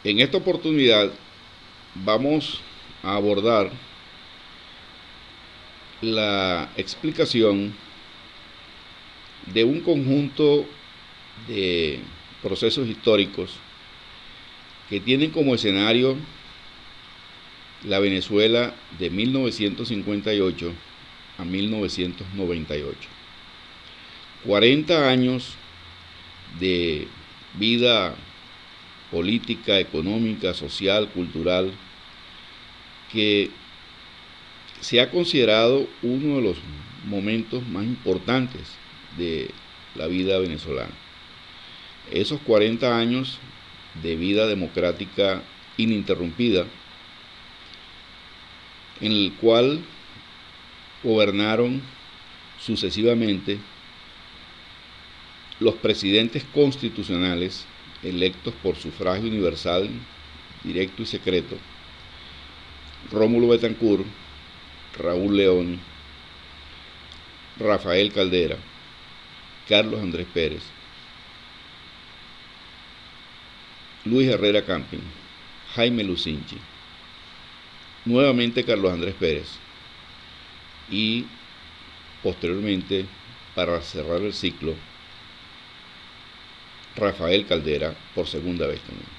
En esta oportunidad vamos a abordar la explicación de un conjunto de procesos históricos que tienen como escenario la Venezuela de 1958 a 1998. 40 años de vida política, económica, social, cultural, que se ha considerado uno de los momentos más importantes de la vida venezolana. Esos 40 años de vida democrática ininterrumpida, en el cual gobernaron sucesivamente los presidentes constitucionales electos por sufragio universal, directo y secreto: Rómulo Betancourt, Raúl Leoni, Rafael Caldera, Carlos Andrés Pérez, Luis Herrera Campin, Jaime Lucinchi, nuevamente Carlos Andrés Pérez y posteriormente, para cerrar el ciclo, Rafael Caldera por segunda vez también.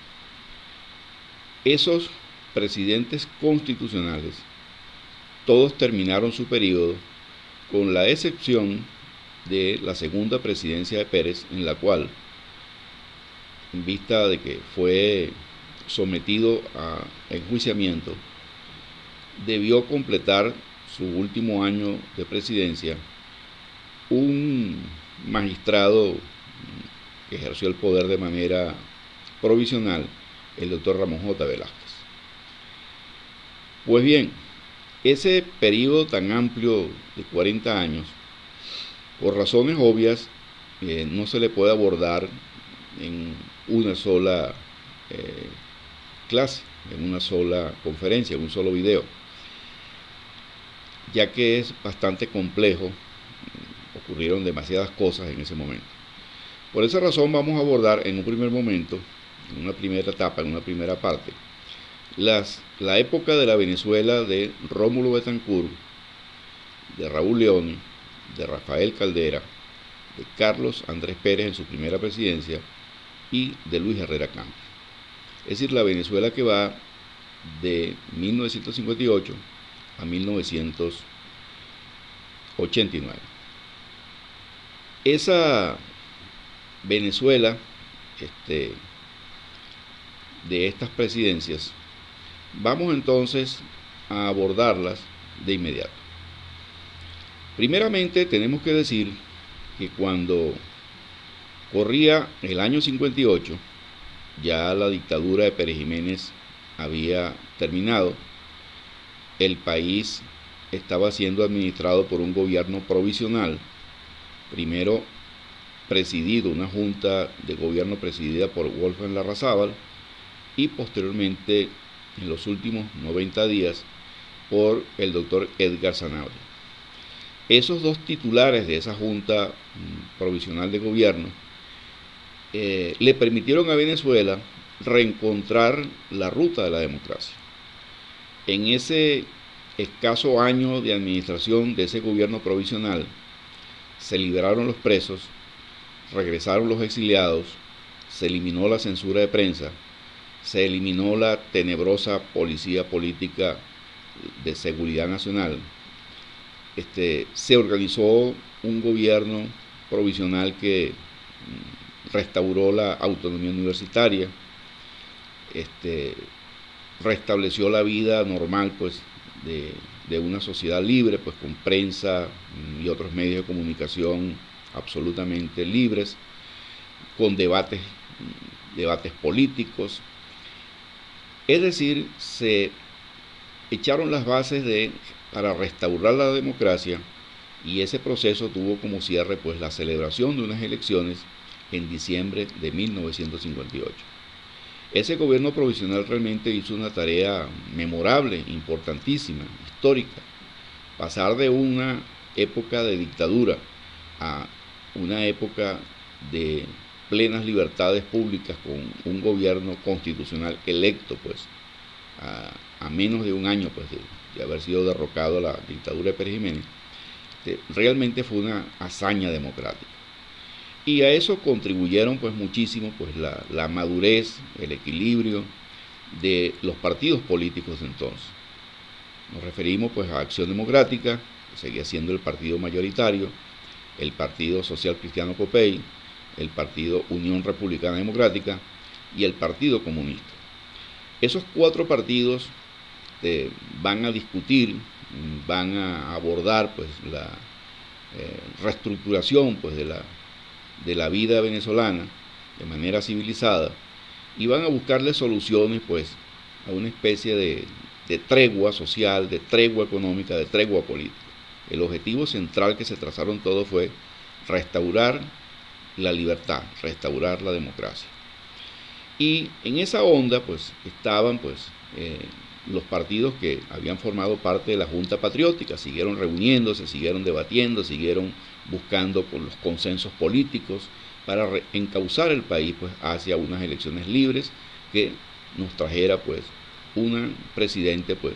Esos presidentes constitucionales todos terminaron su periodo, con la excepción de la segunda presidencia de Pérez, en la cual, en vista de que fue sometido a enjuiciamiento, debió completar su último año de presidencia un magistrado que ejerció el poder de manera provisional, el doctor Ramón J. Velázquez. Pues bien, ese periodo tan amplio de 40 años, por razones obvias, no se le puede abordar en una sola clase, en una sola conferencia, en un solo video, ya que es bastante complejo, ocurrieron demasiadas cosas en ese momento. Por esa razón vamos a abordar en un primer momento, en una primera etapa, en una primera parte, la época de la Venezuela de Rómulo Betancourt, de Raúl Leoni, de Rafael Caldera, de Carlos Andrés Pérez en su primera presidencia y de Luis Herrera Campin. Es decir, la Venezuela que va de 1958 a 1989. Esa Venezuela de estas presidencias, vamos entonces a abordarlas de inmediato. Primeramente tenemos que decir que cuando corría el año 58, ya la dictadura de Pérez Jiménez había terminado, el país estaba siendo administrado por un gobierno provisional, primero presidido, una junta de gobierno presidida por Wolfgang Larrazábal, y posteriormente, en los últimos 90 días, por el doctor Edgar Zanabria. Esos dos titulares de esa junta provisional de gobierno le permitieron a Venezuela reencontrar la ruta de la democracia. En ese escaso año de administración de ese gobierno provisional, se liberaron los presos, regresaron los exiliados, se eliminó la censura de prensa, se eliminó la tenebrosa policía política de seguridad nacional, se organizó un gobierno provisional que restauró la autonomía universitaria, restableció la vida normal pues de una sociedad libre, pues con prensa y otros medios de comunicación absolutamente libres, con debates políticos. Es decir, se echaron las bases para restaurar la democracia, y ese proceso tuvo como cierre pues la celebración de unas elecciones en diciembre de 1958. Ese gobierno provisional realmente hizo una tarea memorable, importantísima, histórica: pasar de una época de dictadura a una época de plenas libertades públicas con un gobierno constitucional electo, pues, a menos de un año pues, de haber sido derrocado la dictadura de Pérez Jiménez, realmente fue una hazaña democrática. Y a eso contribuyeron pues muchísimo pues la madurez, el equilibrio de los partidos políticos de entonces. Nos referimos pues a Acción Democrática, que seguía siendo el partido mayoritario, el Partido Social Cristiano Copey, el Partido Unión Republicana Democrática y el Partido Comunista. Esos cuatro partidos van a discutir, van a abordar pues la reestructuración pues de la vida venezolana de manera civilizada y van a buscarle soluciones pues a una especie de tregua social, de tregua económica, de tregua política. El objetivo central que se trazaron todos fue restaurar la libertad, restaurar la democracia. Y en esa onda pues estaban pues los partidos que habían formado parte de la Junta Patriótica, siguieron reuniéndose, siguieron debatiendo, siguieron buscando con los consensos políticos para encauzar el país pues hacia unas elecciones libres que nos trajera pues un presidente pues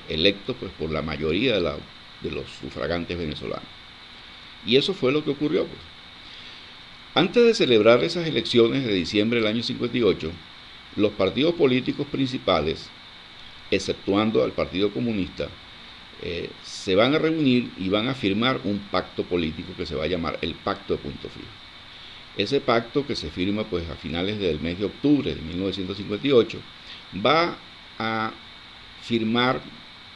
electo pues por la mayoría de los sufragantes venezolanos. Y eso fue lo que ocurrió pues. Antes de celebrar esas elecciones de diciembre del año 58, los partidos políticos principales, exceptuando al Partido Comunista, se van a reunir y van a firmar un pacto político que se va a llamar el Pacto de Punto Fijo. Ese pacto, que se firma pues a finales del mes de octubre de 1958, va a firmar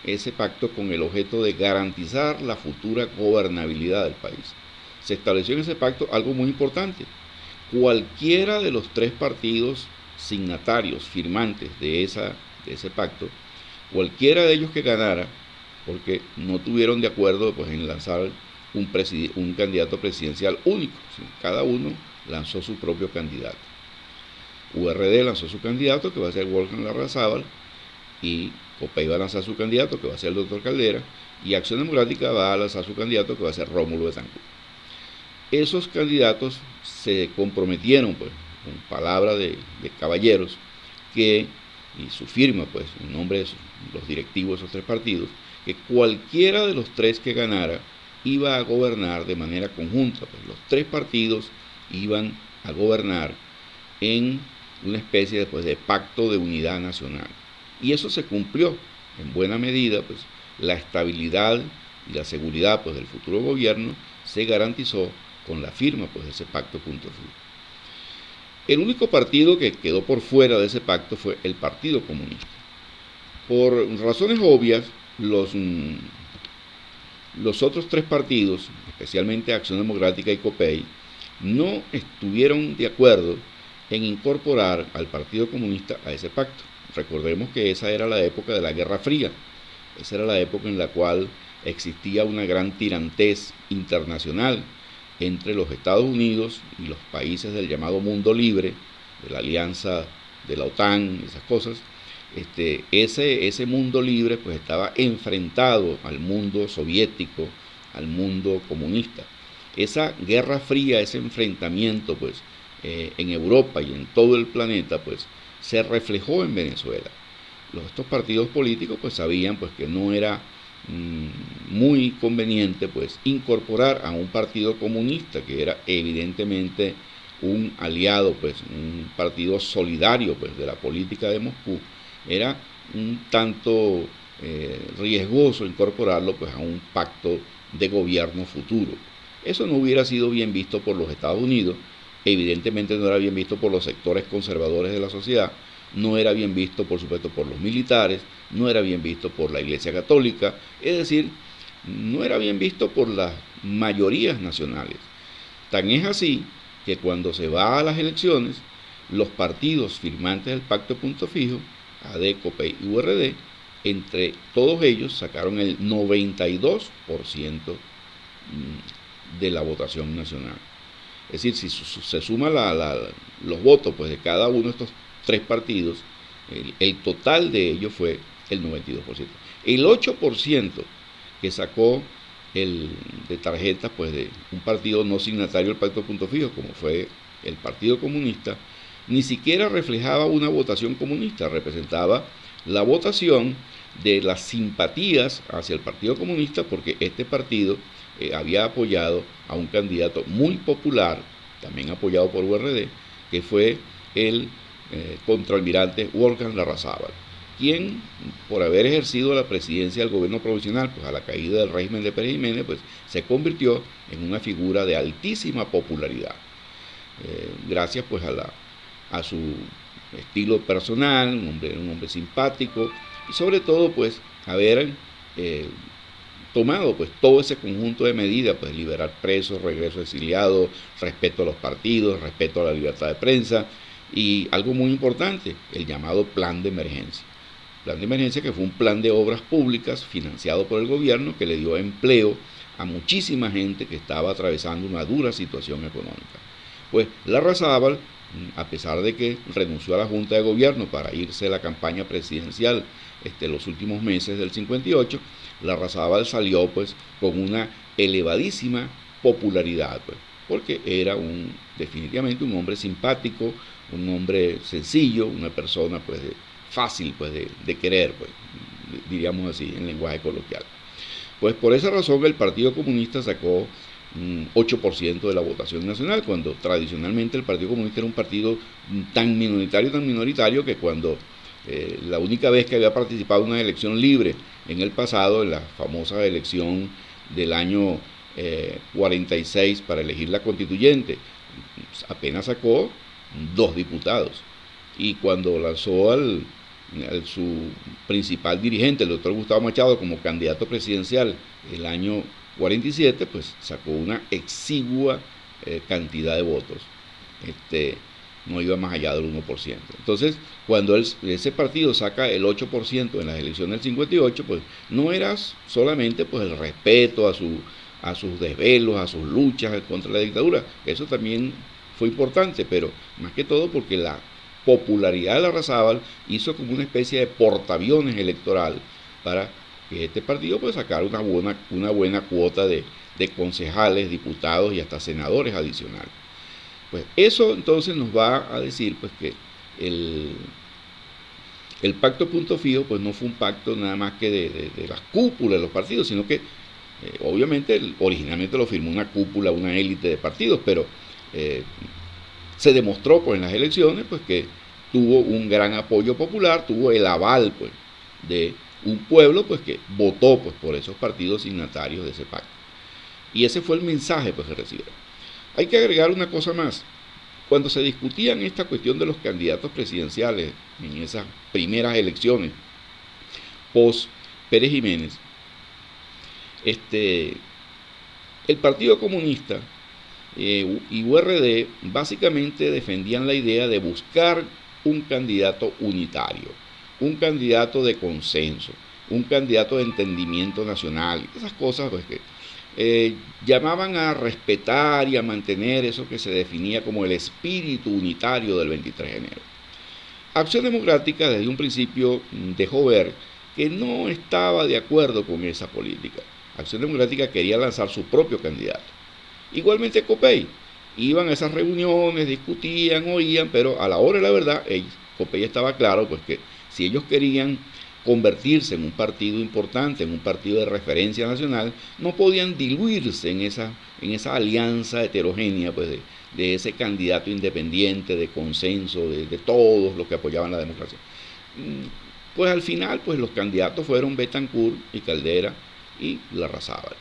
ese pacto con el objeto de garantizar la futura gobernabilidad del país. Se estableció en ese pacto algo muy importante. Cualquiera de los tres partidos signatarios, firmantes de ese pacto, cualquiera de ellos que ganara, porque no tuvieron de acuerdo pues, en lanzar un candidato presidencial único, sino cada uno lanzó su propio candidato. URD lanzó su candidato, que va a ser Wolfgang Larrazábal, y Copey va a lanzar su candidato, que va a ser el doctor Caldera, y Acción Democrática va a lanzar su candidato, que va a ser Rómulo Betancourt. Esos candidatos se comprometieron, pues, con palabra de caballeros, y su firma, pues, en nombre de los directivos de esos tres partidos, que cualquiera de los tres que ganara iba a gobernar de manera conjunta, pues los tres partidos iban a gobernar en una especie pues, de pacto de unidad nacional. Y eso se cumplió en buena medida, pues la estabilidad y la seguridad pues, del futuro gobierno se garantizó con la firma pues, de ese pacto punto fijo. El único partido que quedó por fuera de ese pacto fue el Partido Comunista. Por razones obvias, los otros tres partidos, especialmente Acción Democrática y Copey, no estuvieron de acuerdo en incorporar al Partido Comunista a ese pacto. Recordemos que esa era la época de la Guerra Fría, esa era la época en la cual existía una gran tirantez internacional entre los Estados Unidos y los países del llamado mundo libre, de la alianza de la OTAN, esas cosas. Ese mundo libre pues estaba enfrentado al mundo soviético, al mundo comunista. Esa guerra fría, ese enfrentamiento pues en Europa y en todo el planeta pues se reflejó en Venezuela. Estos partidos políticos pues sabían pues que no era muy conveniente pues incorporar a un partido comunista que era evidentemente un aliado, pues un partido solidario pues de la política de Moscú. Era un tanto riesgoso incorporarlo pues a un pacto de gobierno futuro. Eso no hubiera sido bien visto por los Estados Unidos, evidentemente no era bien visto por los sectores conservadores de la sociedad, no era bien visto por supuesto por los militares, no era bien visto por la Iglesia Católica, es decir, no era bien visto por las mayorías nacionales. Tan es así que cuando se va a las elecciones, los partidos firmantes del Pacto Punto Fijo, AD, Copey y URD, entre todos ellos sacaron el 92% de la votación nacional. Es decir, si se suma los votos pues, de cada uno de estos tres partidos, el total de ellos fue el 92%. El 8% que sacó de tarjetas pues, de un partido no signatario del Pacto Punto Fijo, como fue el Partido Comunista, ni siquiera reflejaba una votación comunista, representaba la votación de las simpatías hacia el Partido Comunista, porque este partido había apoyado a un candidato muy popular, también apoyado por URD, que fue el contraalmirante Wolfgang Larrazábal, quien, por haber ejercido la presidencia del gobierno provisional, pues a la caída del régimen de Pérez Jiménez, pues se convirtió en una figura de altísima popularidad, gracias pues a su estilo personal, un hombre simpático, y sobre todo pues haber tomado pues todo ese conjunto de medidas, pues liberar presos, regreso de exiliados, respeto a los partidos, respeto a la libertad de prensa, y algo muy importante, el llamado plan de emergencia. Plan de emergencia, que fue un plan de obras públicas financiado por el gobierno, que le dio empleo a muchísima gente que estaba atravesando una dura situación económica. Pues Larrazábal, a pesar de que renunció a la Junta de Gobierno para irse a la campaña presidencial los últimos meses del 58, Larrazábal salió pues con una elevadísima popularidad, pues, porque era definitivamente un hombre simpático, un hombre sencillo, una persona pues fácil pues de querer, pues, diríamos así en lenguaje coloquial. Pues por esa razón el Partido Comunista sacó 8% de la votación nacional, cuando tradicionalmente el Partido Comunista era un partido tan minoritario que cuando la única vez que había participado en una elección libre en el pasado, en la famosa elección del año 46 para elegir la constituyente, apenas sacó 2 diputados, y cuando lanzó su principal dirigente, el doctor Gustavo Machado, como candidato presidencial el año 47, pues sacó una exigua cantidad de votos, no iba más allá del 1%. Entonces, cuando ese partido saca el 8% en las elecciones del 58, pues no era solamente pues el respeto a sus desvelos, a sus luchas contra la dictadura, eso también fue importante, pero más que todo porque la popularidad de Larrazábal hizo como una especie de portaaviones electoral para que este partido pues sacara una buena cuota de concejales, diputados y hasta senadores adicionales. Pues eso entonces nos va a decir pues que el pacto Punto Fijo pues no fue un pacto nada más que de las cúpulas de los partidos, sino que obviamente originalmente lo firmó una cúpula, una élite de partidos, pero se demostró pues en las elecciones pues que tuvo un gran apoyo popular, tuvo el aval pues de un pueblo pues que votó pues por esos partidos signatarios de ese pacto. Y ese fue el mensaje pues que recibieron. Hay que agregar una cosa más. Cuando se discutían esta cuestión de los candidatos presidenciales en esas primeras elecciones post Pérez Jiménez, el Partido Comunista y URD básicamente defendían la idea de buscar un candidato unitario, un candidato de consenso, un candidato de entendimiento nacional, esas cosas pues que llamaban a respetar y a mantener eso que se definía como el espíritu unitario del 23 de enero. Acción Democrática desde un principio dejó ver que no estaba de acuerdo con esa política. Acción Democrática quería lanzar su propio candidato. Igualmente COPEI, iban a esas reuniones, discutían, oían, pero a la hora de la verdad, COPEI estaba claro pues que si ellos querían convertirse en un partido importante, en un partido de referencia nacional, no podían diluirse en esa alianza heterogénea pues de ese candidato independiente, de consenso, de todos los que apoyaban la democracia. Pues al final pues los candidatos fueron Bethancourt y Caldera y Larrazábal.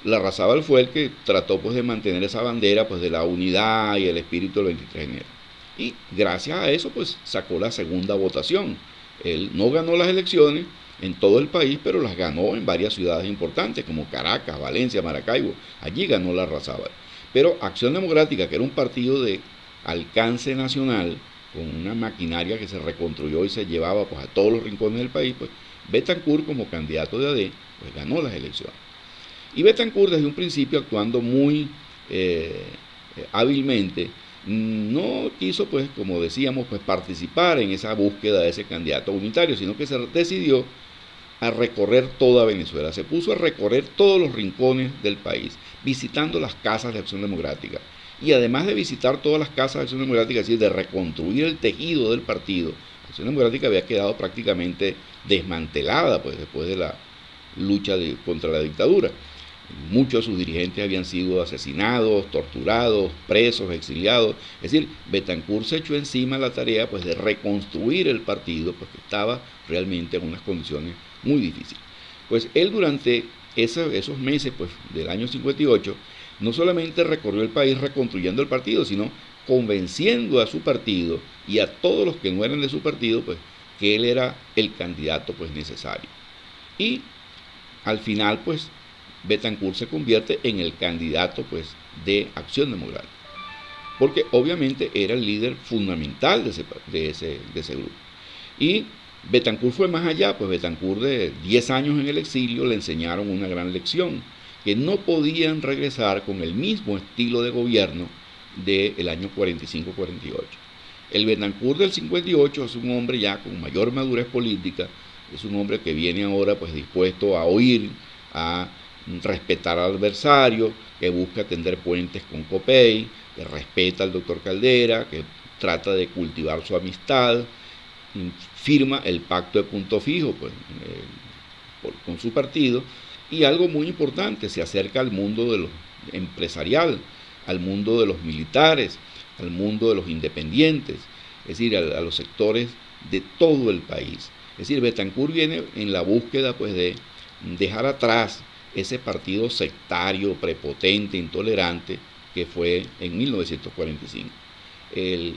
Larrazábal fue el que trató pues de mantener esa bandera pues de la unidad y el espíritu del 23 de enero. Y gracias a eso pues sacó la segunda votación. Él no ganó las elecciones en todo el país, pero las ganó en varias ciudades importantes como Caracas, Valencia, Maracaibo. Allí ganó Larrazábal. Pero Acción Democrática, que era un partido de alcance nacional, con una maquinaria que se reconstruyó y se llevaba pues a todos los rincones del país, pues Bethancourt como candidato de AD pues ganó las elecciones. Y Bethancourt desde un principio, actuando muy hábilmente, no quiso pues, como decíamos, pues participar en esa búsqueda de ese candidato unitario, sino que se decidió a recorrer toda Venezuela. Se puso a recorrer todos los rincones del país, visitando las casas de Acción Democrática y además de visitar todas las casas de Acción Democrática, es decir, de reconstruir el tejido del partido, Acción Democrática había quedado prácticamente desmantelada pues, después de la lucha contra la dictadura. Muchos de sus dirigentes habían sido asesinados, torturados, presos, exiliados. Es decir, Betancourt se echó encima la tarea pues, de reconstruir el partido, porque estaba realmente en unas condiciones muy difíciles. Pues él durante esos meses pues, del año 58 no solamente recorrió el país reconstruyendo el partido, sino convenciendo a su partido y a todos los que no eran de su partido pues, que él era el candidato pues, necesario. Y al final pues Betancourt se convierte en el candidato pues, de Acción Democrática, porque obviamente era el líder fundamental de ese grupo. Y Betancourt fue más allá, pues Betancourt de 10 años en el exilio le enseñaron una gran lección, que no podían regresar con el mismo estilo de gobierno del año 45-48. El Betancourt del 58 es un hombre ya con mayor madurez política, es un hombre que viene ahora pues dispuesto a oír, a respetar al adversario, que busca tender puentes con Copey, que respeta al doctor Caldera, que trata de cultivar su amistad, firma el pacto de punto fijo pues, con su partido, y algo muy importante, se acerca al mundo de los empresarial, al mundo de los militares, al mundo de los independientes, es decir, a los sectores de todo el país. Es decir, Betancourt viene en la búsqueda pues, de dejar atrás ese partido sectario, prepotente, intolerante que fue en 1945. El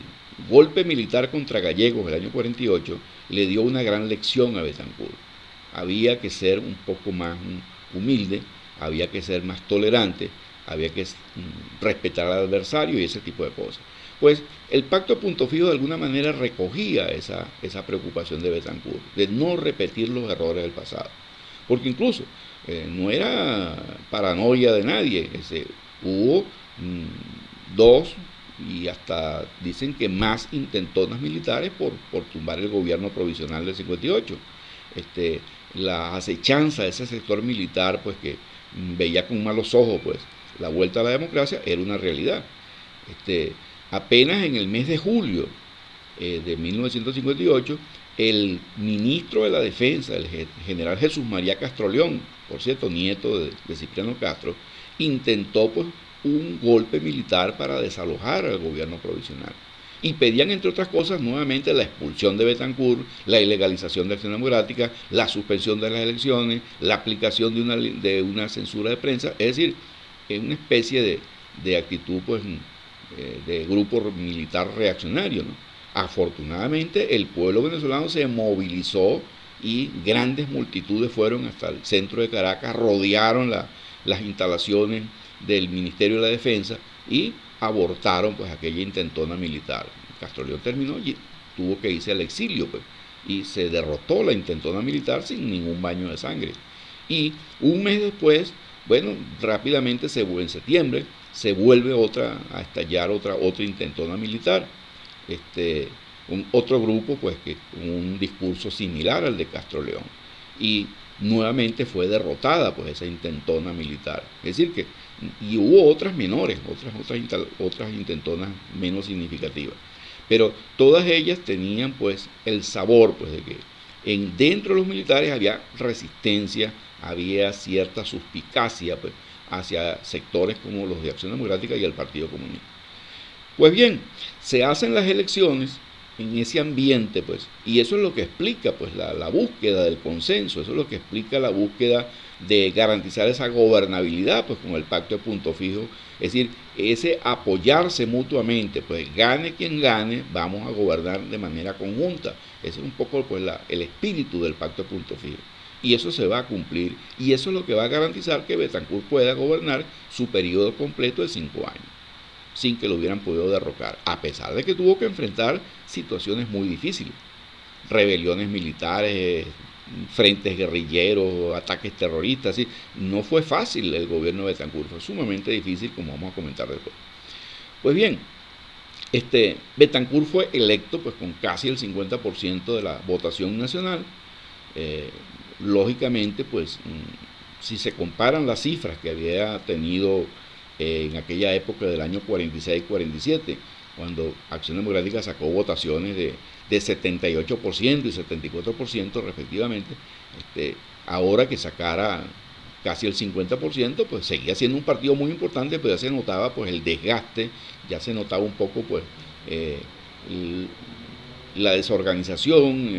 golpe militar contra Gallegos del año 48 le dio una gran lección a Betancourt. Había que ser un poco más humilde, había que ser más tolerante, había que respetar al adversario y ese tipo de cosas. Pues el pacto a punto fijo de alguna manera recogía esa preocupación de Betancourt, de no repetir los errores del pasado. Porque incluso no era paranoia de nadie, hubo dos y hasta dicen que más intentonas militares por tumbar el gobierno provisional del 58. La acechanza de ese sector militar pues que veía con malos ojos pues la vuelta a la democracia era una realidad. Apenas en el mes de julio de 1958 el ministro de la Defensa, el general Jesús María Castroleón, por cierto nieto de Cipriano Castro, intentó pues un golpe militar para desalojar al gobierno provisional. Y pedían, entre otras cosas, nuevamente la expulsión de Betancourt, la ilegalización de Acción Democrática, la suspensión de las elecciones, la aplicación de una censura de prensa, es decir, una especie de actitud pues, de grupo militar reaccionario, ¿no? Afortunadamente el pueblo venezolano se movilizó y grandes multitudes fueron hasta el centro de Caracas, rodearon las instalaciones del Ministerio de la Defensa y abortaron pues aquella intentona militar. Castroleón terminó y tuvo que irse al exilio pues, y se derrotó la intentona militar sin ningún baño de sangre. Y un mes después, bueno, rápidamente en septiembre se vuelve a estallar otra intentona militar. Otro grupo pues que con un discurso similar al de Castroleón y nuevamente fue derrotada pues esa intentona militar, es decir que y hubo otras menores, otras intentonas menos significativas, pero todas ellas tenían pues el sabor pues de que dentro de los militares había resistencia, había cierta suspicacia pues hacia sectores como los de Acción Democrática y el Partido Comunista. Pues bien, se hacen las elecciones en ese ambiente, pues, y eso es lo que explica, pues, la búsqueda del consenso, eso es lo que explica la búsqueda de garantizar esa gobernabilidad, pues, con el pacto de punto fijo, es decir, ese apoyarse mutuamente, pues, gane quien gane, vamos a gobernar de manera conjunta, ese es un poco, pues, el espíritu del pacto de punto fijo, y eso se va a cumplir, y eso es lo que va a garantizar que Betancourt pueda gobernar su periodo completo de 5 años. Sin que lo hubieran podido derrocar, a pesar de que tuvo que enfrentar situaciones muy difíciles, rebeliones militares, frentes guerrilleros, ataques terroristas, ¿sí? No fue fácil el gobierno de Betancourt, fue sumamente difícil, como vamos a comentar después. Pues bien, Betancourt fue electo pues, con casi el 50% de la votación nacional. Lógicamente, pues, si se comparan las cifras que había tenido en aquella época del año 46-47, cuando Acción Democrática sacó votaciones de 78% y 74% respectivamente. Ahora que sacara casi el 50%, pues seguía siendo un partido muy importante, pero ya se notaba pues el desgaste, ya se notaba un poco pues la desorganización,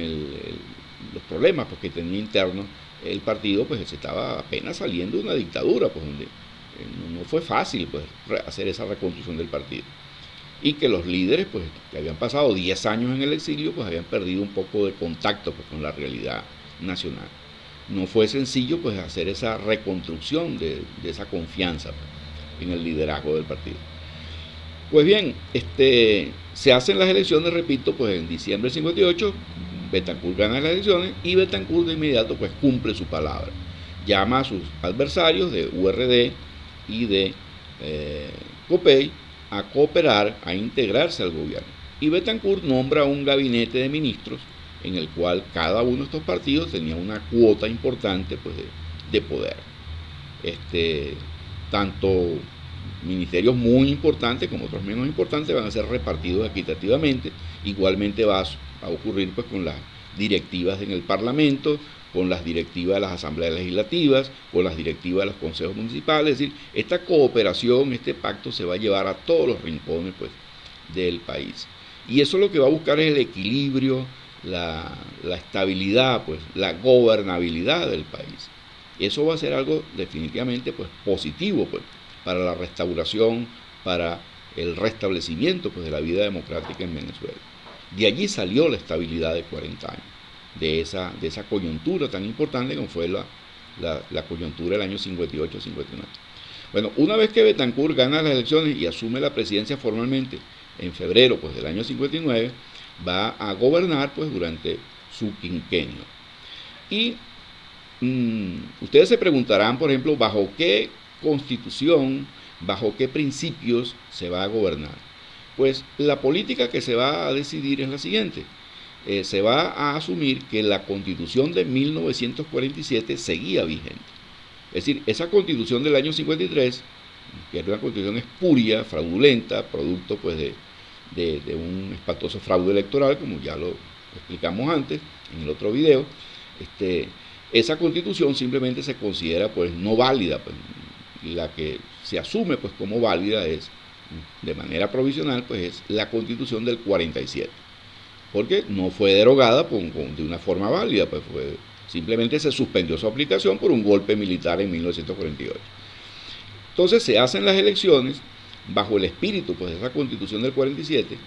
los problemas pues, que tenía internos el partido, pues se estaba apenas saliendo de una dictadura, pues donde no fue fácil pues hacer esa reconstrucción del partido. Y que los líderes, pues, que habían pasado 10 años en el exilio, pues habían perdido un poco de contacto pues, con la realidad nacional. No fue sencillo pues hacer esa reconstrucción de esa confianza pues, en el liderazgo del partido. Pues bien, se hacen las elecciones, repito, pues en diciembre del 58, Betancur gana las elecciones y Betancur de inmediato pues cumple su palabra. Llama a sus adversarios de URD y de COPEI a cooperar, a integrarse al gobierno. Y Betancur nombra un gabinete de ministros en el cual cada uno de estos partidos tenía una cuota importante pues, de poder. Tanto ministerios muy importantes como otros menos importantes van a ser repartidos equitativamente. Igualmente va a ocurrir pues, con las directivas en el Parlamento, con las directivas de las asambleas legislativas, con las directivas de los consejos municipales. Es decir, esta cooperación, este pacto se va a llevar a todos los rincones pues, del país. Y eso lo que va a buscar es el equilibrio, la estabilidad, pues, la gobernabilidad del país. Eso va a ser algo definitivamente pues, positivo pues, para la restauración, para el restablecimiento pues, de la vida democrática en Venezuela. De allí salió la estabilidad de 40 años, de esa coyuntura tan importante como fue la coyuntura del año 58-59. Bueno, una vez que Betancur gana las elecciones y asume la presidencia formalmente en febrero pues, del año 59, va a gobernar pues, durante su quinquenio. Y ustedes se preguntarán, por ejemplo, bajo qué constitución, bajo qué principios se va a gobernar. Pues la política que se va a decidir es la siguiente. Se va a asumir que la Constitución de 1947 seguía vigente. Es decir, esa Constitución del año 53, que era una Constitución espuria, fraudulenta, producto pues de un espantoso fraude electoral, como ya lo explicamos antes en el otro video, esa Constitución simplemente se considera pues no válida. Pues, la que se asume pues como válida es, de manera provisional, pues es la Constitución del 47. Porque no fue derogada de una forma válida, pues simplemente se suspendió su aplicación por un golpe militar en 1948. Entonces se hacen las elecciones bajo el espíritu pues, de esa Constitución del 47,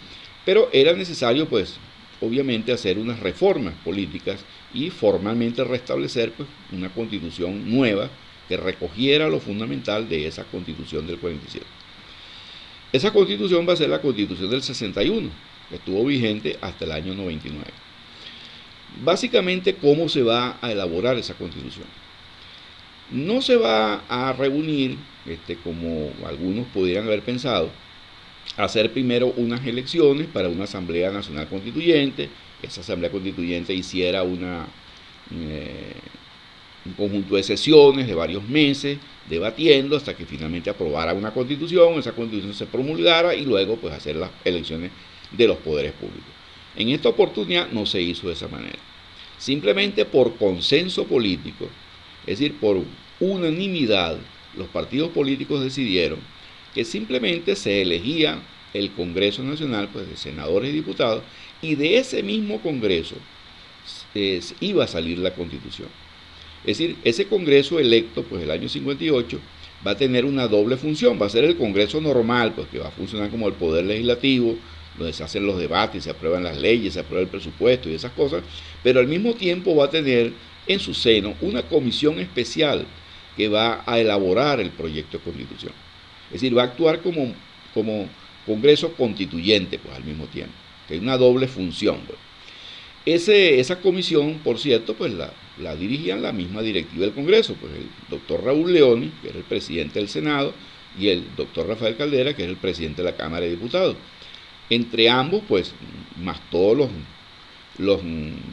pero era necesario, pues, obviamente, hacer unas reformas políticas y formalmente restablecer pues, una Constitución nueva que recogiera lo fundamental de esa Constitución del 47. Esa Constitución va a ser la Constitución del 61, que estuvo vigente hasta el año 99. Básicamente, ¿cómo se va a elaborar esa Constitución? No se va a reunir, como algunos pudieran haber pensado, hacer primero unas elecciones para una Asamblea Nacional Constituyente. Esa Asamblea Constituyente hiciera un conjunto de sesiones de varios meses, debatiendo hasta que finalmente aprobara una constitución, esa constitución se promulgara y luego pues hacer las elecciones de los poderes públicos. En esta oportunidad no se hizo de esa manera. Simplemente por consenso político, es decir, por unanimidad, los partidos políticos decidieron que simplemente se elegía el Congreso Nacional pues, de senadores y diputados, y de ese mismo Congreso iba a salir la Constitución. Es decir, ese Congreso electo, pues el año 58, va a tener una doble función. Va a ser el Congreso normal, pues que va a funcionar como el Poder Legislativo, donde se hacen los debates, se aprueban las leyes, se aprueba el presupuesto y esas cosas, pero al mismo tiempo va a tener en su seno una comisión especial que va a elaborar el proyecto de Constitución. Es decir, va a actuar como Congreso constituyente, pues al mismo tiempo, que hay una doble función, pues. Esa comisión, por cierto, pues la dirigían la misma directiva del Congreso, pues el doctor Raúl Leoni, que era el presidente del Senado, y el doctor Rafael Caldera, que es el presidente de la Cámara de Diputados. Entre ambos, pues, más todos los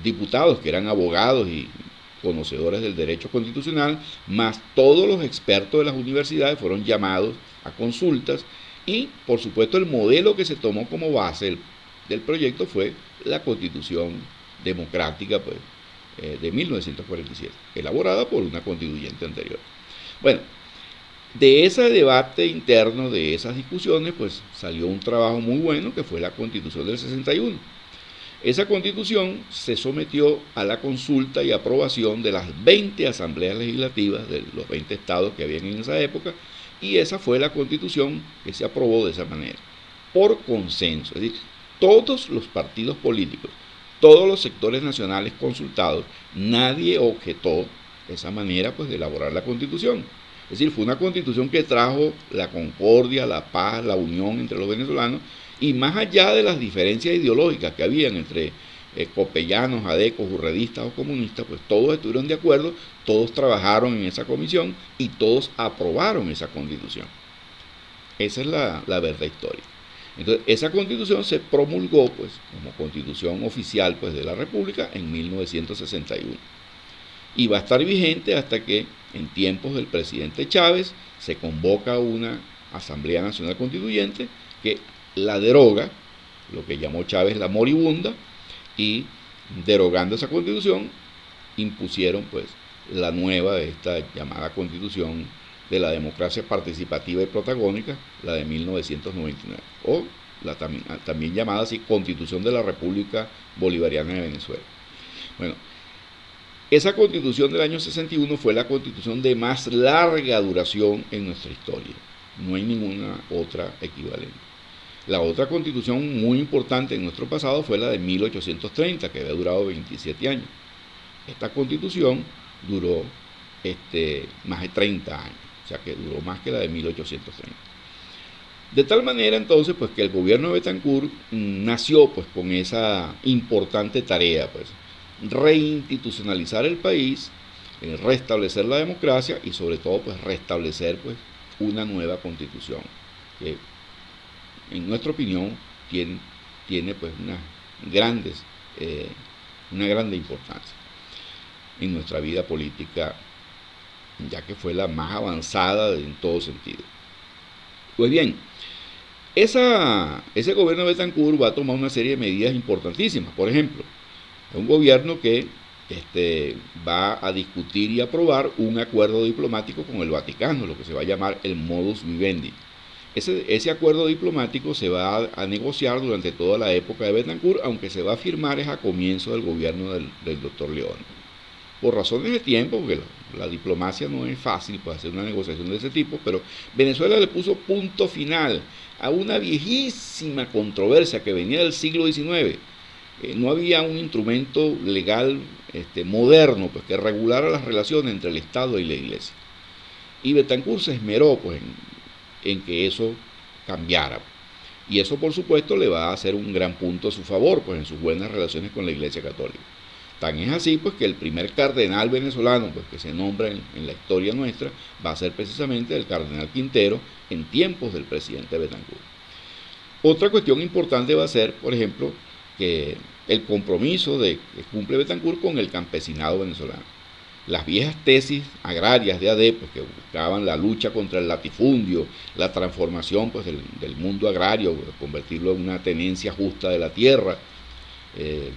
diputados que eran abogados y conocedores del derecho constitucional, más todos los expertos de las universidades fueron llamados a consultas, y por supuesto el modelo que se tomó como base del proyecto fue la Constitución Democrática, pues, de 1947, elaborada por una constituyente anterior. Bueno, de ese debate interno, de esas discusiones, pues salió un trabajo muy bueno que fue la Constitución del 61. Esa Constitución se sometió a la consulta y aprobación de las 20 asambleas legislativas de los 20 estados que habían en esa época, y esa fue la Constitución que se aprobó de esa manera, por consenso. Es decir, todos los partidos políticos, todos los sectores nacionales consultados, nadie objetó esa manera, pues, de elaborar la Constitución. Es decir, fue una Constitución que trajo la concordia, la paz, la unión entre los venezolanos, y más allá de las diferencias ideológicas que habían entre copellanos, adecos, urredistas o comunistas, pues todos estuvieron de acuerdo, todos trabajaron en esa comisión y todos aprobaron esa Constitución. Esa es la verdad histórica. Entonces, esa Constitución se promulgó, pues, como Constitución oficial, pues, de la República en 1961. Y va a estar vigente hasta que, en tiempos del presidente Chávez, se convoca una Asamblea Nacional Constituyente que la deroga, lo que llamó Chávez la moribunda, y derogando esa Constitución, impusieron, pues, la nueva, esta llamada Constitución de la democracia participativa y protagónica, la de 1999, o la también llamada así Constitución de la República Bolivariana de Venezuela. Bueno, esa Constitución del año 61 fue la Constitución de más larga duración en nuestra historia. No hay ninguna otra equivalente. La otra Constitución muy importante en nuestro pasado fue la de 1830, que había durado 27 años. Esta Constitución duró más de 30 años, o sea que duró más que la de 1830. De tal manera entonces, pues, que el gobierno de Betancur nació, pues, con esa importante tarea, pues, reinstitucionalizar el país, restablecer la democracia y sobre todo, pues, restablecer, pues, una nueva Constitución que, en nuestra opinión, tiene pues una grande importancia en nuestra vida política, ya que fue la más avanzada en todo sentido. Pues bien, ese gobierno de Betancur va a tomar una serie de medidas importantísimas. Por ejemplo, es un gobierno que va a discutir y aprobar un acuerdo diplomático con el Vaticano, lo que se va a llamar el modus vivendi. Ese acuerdo diplomático se va a negociar durante toda la época de Betancur, aunque se va a firmar a comienzo del gobierno del doctor León. Por razones de tiempo, porque la diplomacia no es fácil para hacer una negociación de ese tipo, pero Venezuela le puso punto final a una viejísima controversia que venía del siglo XIX. No había un instrumento legal moderno, pues, que regulara las relaciones entre el Estado y la Iglesia. Y Betancur se esmeró, pues, en que eso cambiara. Y eso, por supuesto, le va a hacer un gran punto a su favor, pues, en sus buenas relaciones con la Iglesia Católica. Tan es así, pues, que el primer cardenal venezolano, pues, que se nombra en la historia nuestra va a ser precisamente el cardenal Quintero en tiempos del presidente Betancur. Otra cuestión importante va a ser, por ejemplo, que el compromiso que cumple Betancur con el campesinado venezolano. Las viejas tesis agrarias de AD, pues, que buscaban la lucha contra el latifundio, la transformación, pues, del mundo agrario, convertirlo en una tenencia justa de la tierra,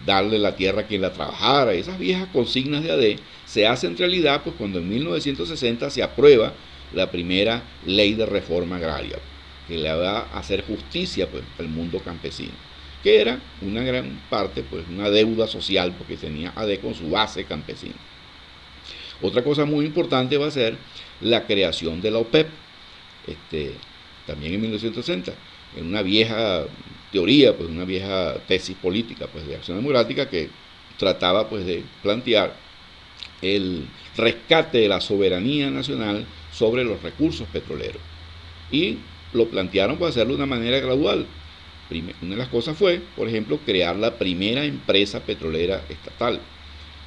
darle la tierra a quien la trabajara. Esas viejas consignas de AD se hacen realidad, pues, cuando en 1960 se aprueba la primera ley de reforma agraria, que le va a hacer justicia, pues, al mundo campesino, que era una gran parte, pues, una deuda social, porque tenía AD con su base campesina. Otra cosa muy importante va a ser la creación de la OPEP, también en 1960, en una vieja teoría, pues, una vieja tesis política, pues, de acción democrática, que trataba, pues, de plantear el rescate de la soberanía nacional sobre los recursos petroleros. Y lo plantearon para hacerlo de una manera gradual. Una de las cosas fue, por ejemplo, crear la primera empresa petrolera estatal,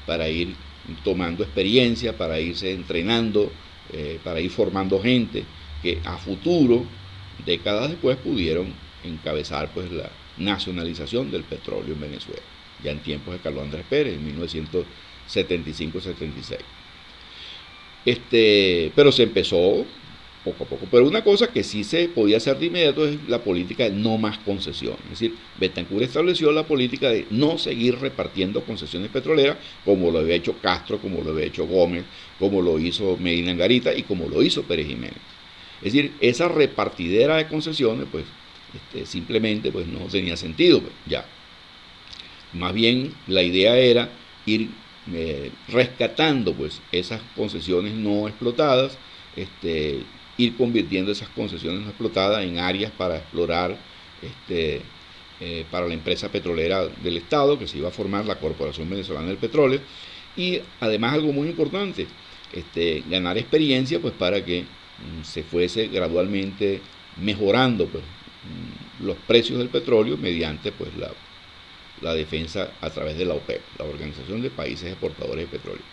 para ir tomando experiencia, para irse entrenando, para ir formando gente que a futuro, décadas después, pudieron encabezar, pues, la nacionalización del petróleo en Venezuela, ya en tiempos de Carlos Andrés Pérez, en 1975-76. Pero se empezó poco a poco. Pero una cosa que sí se podía hacer de inmediato es la política de no más concesiones. Es decir, Betancur estableció la política de no seguir repartiendo concesiones petroleras como lo había hecho Castro, como lo había hecho Gómez, como lo hizo Medina Angarita y como lo hizo Pérez Jiménez. Es decir, esa repartidera de concesiones, pues, simplemente pues, no tenía sentido. Pues, ya. Más bien, la idea era ir rescatando pues, esas concesiones no explotadas, ir convirtiendo esas concesiones no explotadas en áreas para explorar para la empresa petrolera del Estado, que se iba a formar la Corporación Venezolana del Petróleo, y además algo muy importante, ganar experiencia pues para que se fuese gradualmente mejorando pues, los precios del petróleo mediante pues la defensa a través de la OPEP, la Organización de Países Exportadores de Petróleo.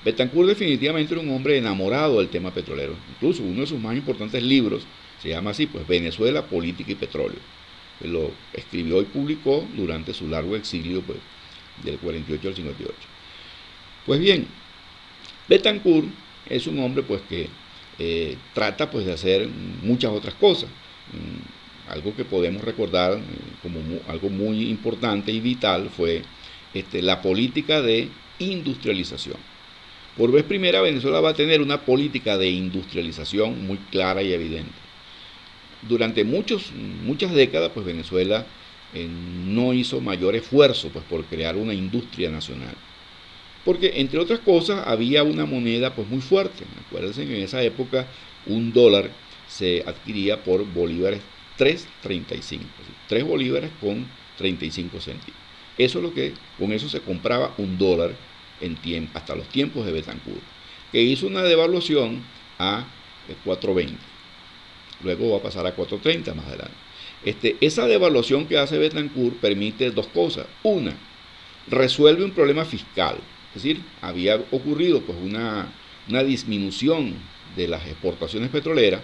Betancur definitivamente era un hombre enamorado del tema petrolero. Incluso uno de sus más importantes libros se llama así, pues Venezuela, Política y Petróleo. Él lo escribió y publicó durante su largo exilio pues, del 48 al 58. Pues bien, Betancur es un hombre pues que trata pues de hacer muchas otras cosas. Algo que podemos recordar como algo muy importante y vital fue la política de industrialización. Por vez primera, Venezuela va a tener una política de industrialización muy clara y evidente. Durante muchas décadas, pues Venezuela no hizo mayor esfuerzo pues, por crear una industria nacional. Porque, entre otras cosas, había una moneda pues, muy fuerte. Acuérdense que en esa época un dólar se adquiría por bolívares 3.35. 3 bolívares con 35 céntimos. Eso es lo que, con eso se compraba un dólar hasta los tiempos de Betancur, que hizo una devaluación a 4.20. Luego va a pasar a 4.30 más adelante. Esa devaluación que hace Betancur permite dos cosas. Una, resuelve un problema fiscal. Es decir, había ocurrido pues, una disminución de las exportaciones petroleras,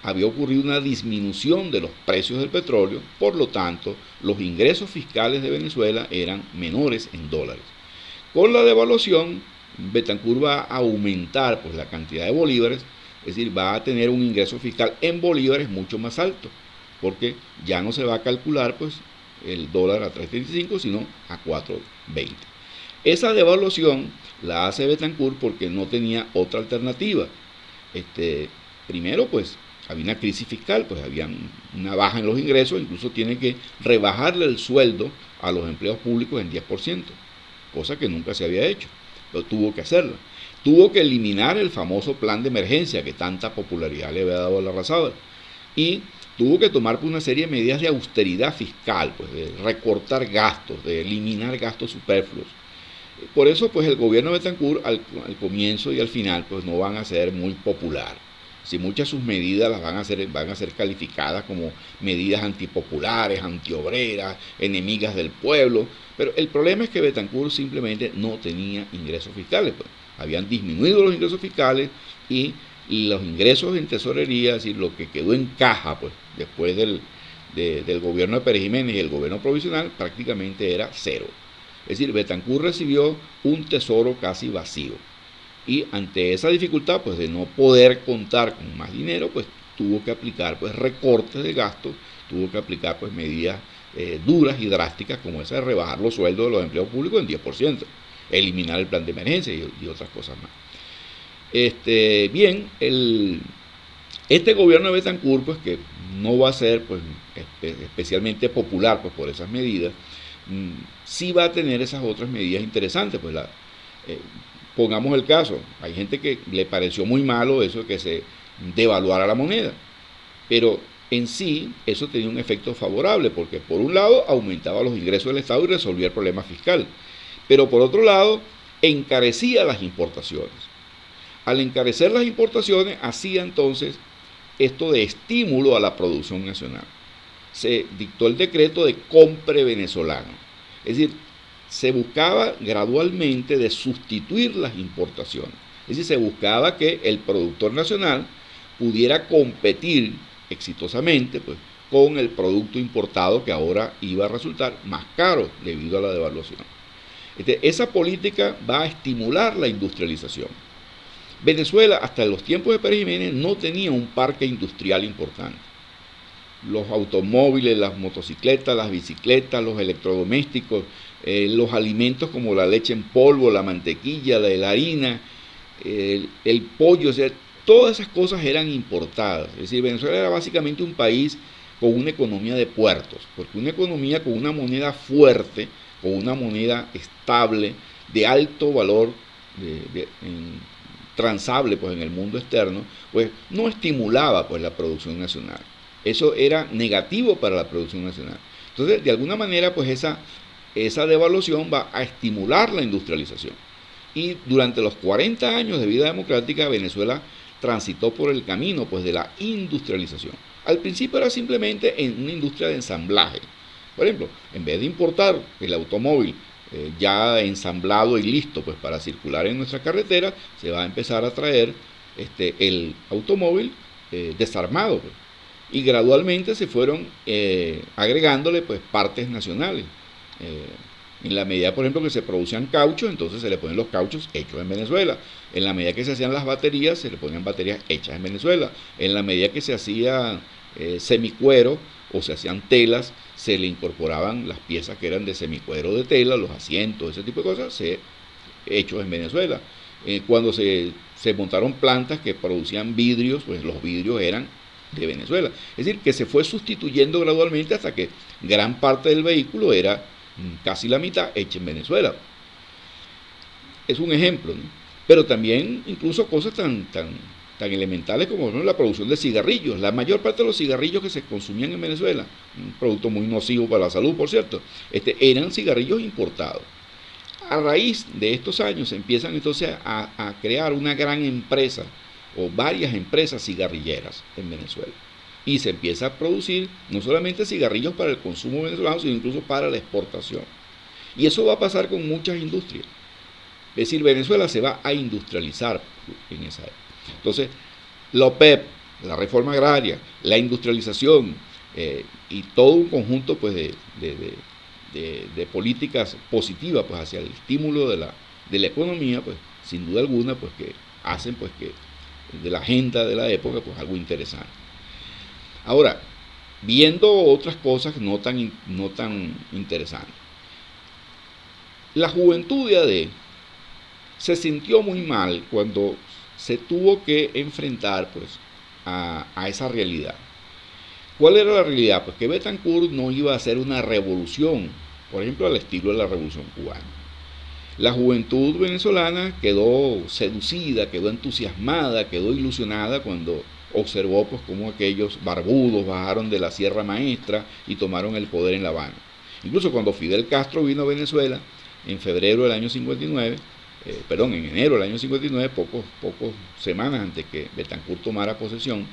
había ocurrido una disminución de los precios del petróleo, por lo tanto, los ingresos fiscales de Venezuela eran menores en dólares. Con la devaluación, Betancur va a aumentar pues, la cantidad de bolívares, es decir, va a tener un ingreso fiscal en bolívares mucho más alto, porque ya no se va a calcular pues, el dólar a 3.35, sino a 4.20. Esa devaluación la hace Betancur porque no tenía otra alternativa. Primero, pues, había una crisis fiscal, pues había una baja en los ingresos, incluso tiene que rebajarle el sueldo a los empleados públicos en 10%. Cosa que nunca se había hecho, pero tuvo que hacerla. Tuvo que eliminar el famoso plan de emergencia que tanta popularidad le había dado a Larrazábal y tuvo que tomar una serie de medidas de austeridad fiscal, pues de recortar gastos, de eliminar gastos superfluos. Por eso, pues el gobierno de Betancur al comienzo y al final, pues no van a ser muy popular. Si muchas de sus medidas las van a ser calificadas como medidas antipopulares, antiobreras, enemigas del pueblo. Pero el problema es que Betancur simplemente no tenía ingresos fiscales. Pues. Habían disminuido los ingresos fiscales y los ingresos en tesorería, es decir, lo que quedó en caja pues, después del gobierno de Pérez Jiménez y el gobierno provisional, prácticamente era cero. Es decir, Betancur recibió un tesoro casi vacío. Y ante esa dificultad pues, de no poder contar con más dinero, pues tuvo que aplicar pues, recortes de gastos, tuvo que aplicar pues, medidas duras y drásticas como esa de rebajar los sueldos de los empleados públicos en 10%, eliminar el plan de emergencia y otras cosas más. Bien, este gobierno de Betancur, pues que no va a ser pues, especialmente popular pues, por esas medidas, sí va a tener esas otras medidas interesantes. Pues pongamos el caso, hay gente que le pareció muy malo eso de que se devaluara la moneda, pero en sí eso tenía un efecto favorable porque por un lado aumentaba los ingresos del Estado y resolvía el problema fiscal, pero por otro lado encarecía las importaciones. Al encarecer las importaciones hacía entonces esto de estímulo a la producción nacional. Se dictó el decreto de compre venezolano, es decir, se buscaba gradualmente de sustituir las importaciones. Es decir, se buscaba que el productor nacional pudiera competir exitosamente pues, con el producto importado que ahora iba a resultar más caro debido a la devaluación. Esa política va a estimular la industrialización. Venezuela, hasta los tiempos de Pérez Jiménez, no tenía un parque industrial importante. Los automóviles, las motocicletas, las bicicletas, los electrodomésticos, los alimentos como la leche en polvo, la mantequilla, la harina, el pollo, o sea, todas esas cosas eran importadas. Es decir, Venezuela era básicamente un país con una economía de puertos, porque una economía con una moneda fuerte, con una moneda estable, de alto valor, transable pues en el mundo externo, pues no estimulaba pues la producción nacional. Eso era negativo para la producción nacional. Entonces, de alguna manera, pues esa devaluación va a estimular la industrialización. Y durante los 40 años de vida democrática, Venezuela transitó por el camino pues de la industrialización. Al principio era simplemente en una industria de ensamblaje. Por ejemplo, en vez de importar el automóvil ya ensamblado y listo pues para circular en nuestra carretera, se va a empezar a traer el automóvil desarmado, pues. Y gradualmente se fueron agregándole pues partes nacionales. En la medida, por ejemplo, que se producían cauchos, entonces se le ponen los cauchos hechos en Venezuela. En la medida que se hacían las baterías, se le ponían baterías hechas en Venezuela. En la medida que se hacía semicuero o se hacían telas, se le incorporaban las piezas que eran de semicuero de tela, los asientos, ese tipo de cosas, hechos en Venezuela. Cuando se montaron plantas que producían vidrios, pues los vidrios eran de Venezuela. Es decir, que se fue sustituyendo gradualmente hasta que gran parte del vehículo era casi la mitad hecha en Venezuela. Es un ejemplo, ¿no? Pero también incluso cosas tan elementales como ¿no? la producción de cigarrillos. La mayor parte de los cigarrillos que se consumían en Venezuela, un producto muy nocivo para la salud, por cierto, eran cigarrillos importados. A raíz de estos años se empiezan entonces a crear una gran empresa o varias empresas cigarrilleras en Venezuela. Y se empieza a producir no solamente cigarrillos para el consumo venezolano, sino incluso para la exportación. Y eso va a pasar con muchas industrias. Es decir, Venezuela se va a industrializar en esa época. Entonces, la OPEP, la reforma agraria, la industrialización y todo un conjunto pues, de políticas positivas pues, hacia el estímulo de la economía, pues, sin duda alguna, pues, que hacen pues, que de la agenda de la época pues, algo interesante. Ahora, viendo otras cosas no tan interesantes. La juventud de AD se sintió muy mal cuando se tuvo que enfrentar pues, a esa realidad. ¿Cuál era la realidad? Pues que Betancourt no iba a hacer una revolución, por ejemplo, al estilo de la Revolución Cubana. La juventud venezolana quedó seducida, quedó entusiasmada, quedó ilusionada cuando observó pues, cómo aquellos barbudos bajaron de la Sierra Maestra y tomaron el poder en La Habana. Incluso cuando Fidel Castro vino a Venezuela en febrero del año 59, en enero del año 59, pocas semanas antes que Betancourt tomara posesión